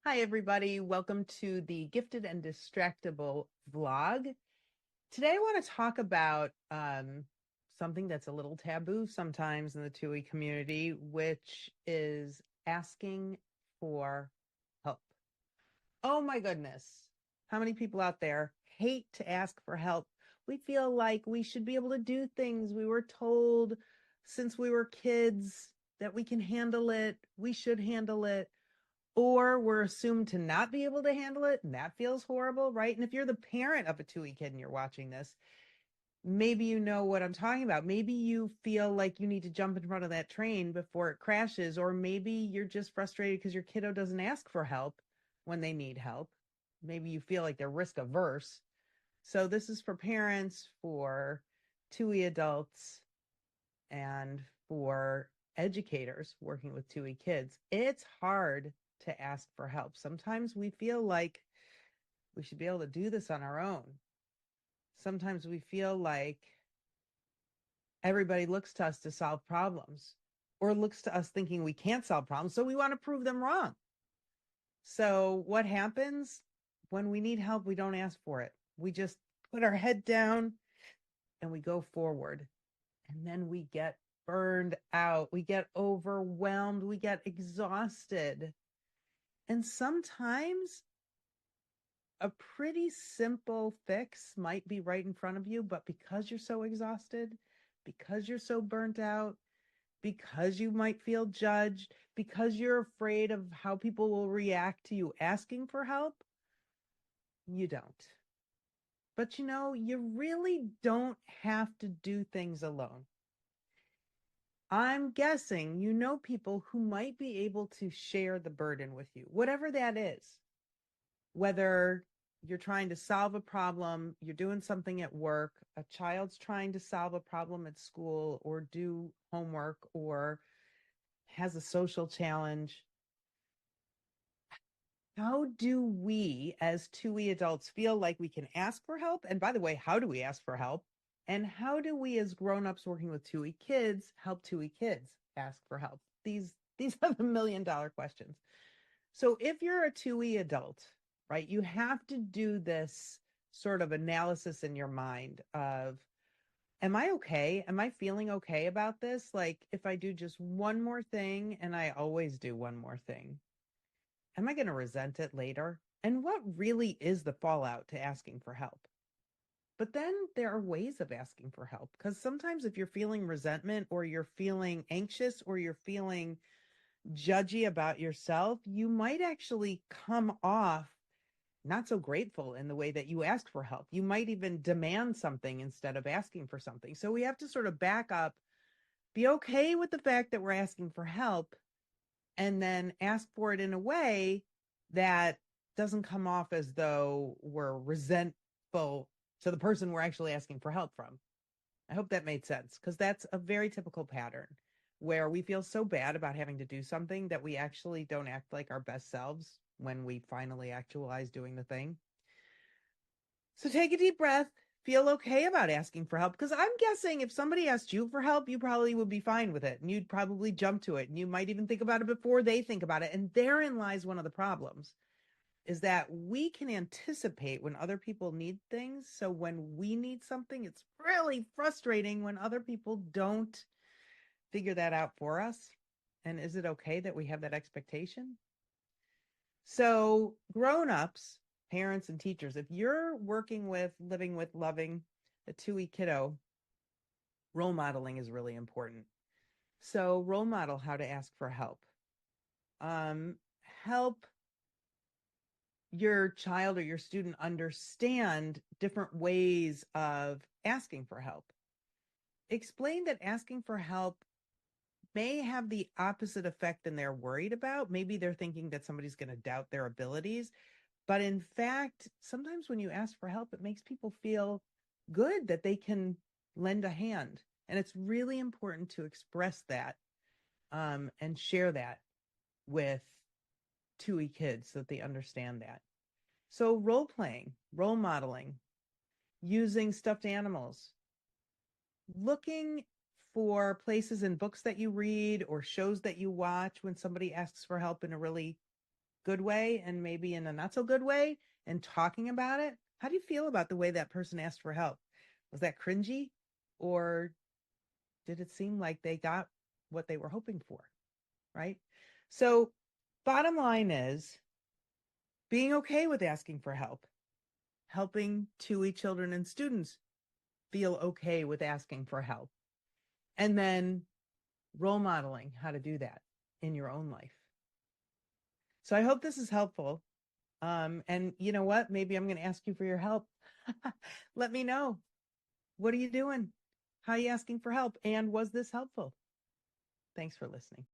Hi, everybody. Welcome to the Gifted and Distractible vlog. Today, I want to talk about something that's a little taboo sometimes in the TUI community, which is asking for help. Oh my goodness. How many people out there hate to ask for help? We feel like we should be able to do things. We were told since we were kids that we can handle it, we should handle it, or we're assumed to not be able to handle it, and that feels horrible, right? And if you're the parent of a TUI kid and you're watching this, maybe you know what I'm talking about. Maybe you feel like you need to jump in front of that train before it crashes, or maybe you're just frustrated because your kiddo doesn't ask for help when they need help. Maybe you feel like they're risk averse. So this is for parents, for TUI adults, and for educators working with TUI kids. It's hard to ask for help. Sometimes we feel like we should be able to do this on our own. Sometimes we feel like everybody looks to us to solve problems or looks to us thinking we can't solve problems. So we want to prove them wrong. So what happens when we need help? We don't ask for it. We just put our head down and we go forward. And then we get burned out. We get overwhelmed. We get exhausted. And sometimes a pretty simple fix might be right in front of you, but because you're so exhausted, because you're so burnt out, because you might feel judged, because you're afraid of how people will react to you asking for help, you don't. But you really don't have to do things alone. I'm guessing you know people who might be able to share the burden with you, whatever that is. Whether you're trying to solve a problem, you're doing something at work, a child's trying to solve a problem at school or do homework or has a social challenge. How do we as TUI adults feel like we can ask for help? And by the way, how do we ask for help? And how do we as grown-ups working with TUI kids help TUI kids ask for help? These are the $1 million questions. So if you're a TUI adult, right, you have to do this sort of analysis in your mind of, am I okay? Am I feeling okay about this? Like if I do just one more thing, and I always do one more thing, am I going to resent it later? And what really is the fallout to asking for help? But then there are ways of asking for help, because sometimes if you're feeling resentment or you're feeling anxious or you're feeling judgy about yourself, you might actually come off not so grateful in the way that you ask for help. You might even demand something instead of asking for something. So we have to sort of back up, be okay with the fact that we're asking for help, and then ask for it in a way that doesn't come off as though we're resentful to the person we're actually asking for help from. I hope that made sense, because that's a very typical pattern where we feel so bad about having to do something that we actually don't act like our best selves when we finally actualize doing the thing. So take a deep breath, feel okay about asking for help, because I'm guessing if somebody asked you for help, you probably would be fine with it and you'd probably jump to it and you might even think about it before they think about it. And therein lies one of the problems, is that we can anticipate when other people need things. So when we need something, it's really frustrating when other people don't figure that out for us. And is it okay that we have that expectation? So grown-ups, parents and teachers, if you're working with, living with, loving a TUI kiddo, role modeling is really important. So role model how to ask for help. Um, Help your child or your student understand different ways of asking for help. Explain that asking for help may have the opposite effect than they're worried about. Maybe they're thinking that somebody's going to doubt their abilities. But in fact, sometimes when you ask for help, it makes people feel good that they can lend a hand. And it's really important to express that and share that with TUI kids so that they understand that. So role playing, role modeling, using stuffed animals, looking for places in books that you read or shows that you watch when somebody asks for help in a really good way and maybe in a not so good way and talking about it, how do you feel about the way that person asked for help? Was that cringy, or did it seem like they got what they were hoping for? Right? So, bottom line is being okay with asking for help, helping TUI children and students feel okay with asking for help, and then role modeling how to do that in your own life. So I hope this is helpful. And you know what? Maybe I'm going to ask you for your help. Let me know. What are you doing? How are you asking for help? And was this helpful? Thanks for listening.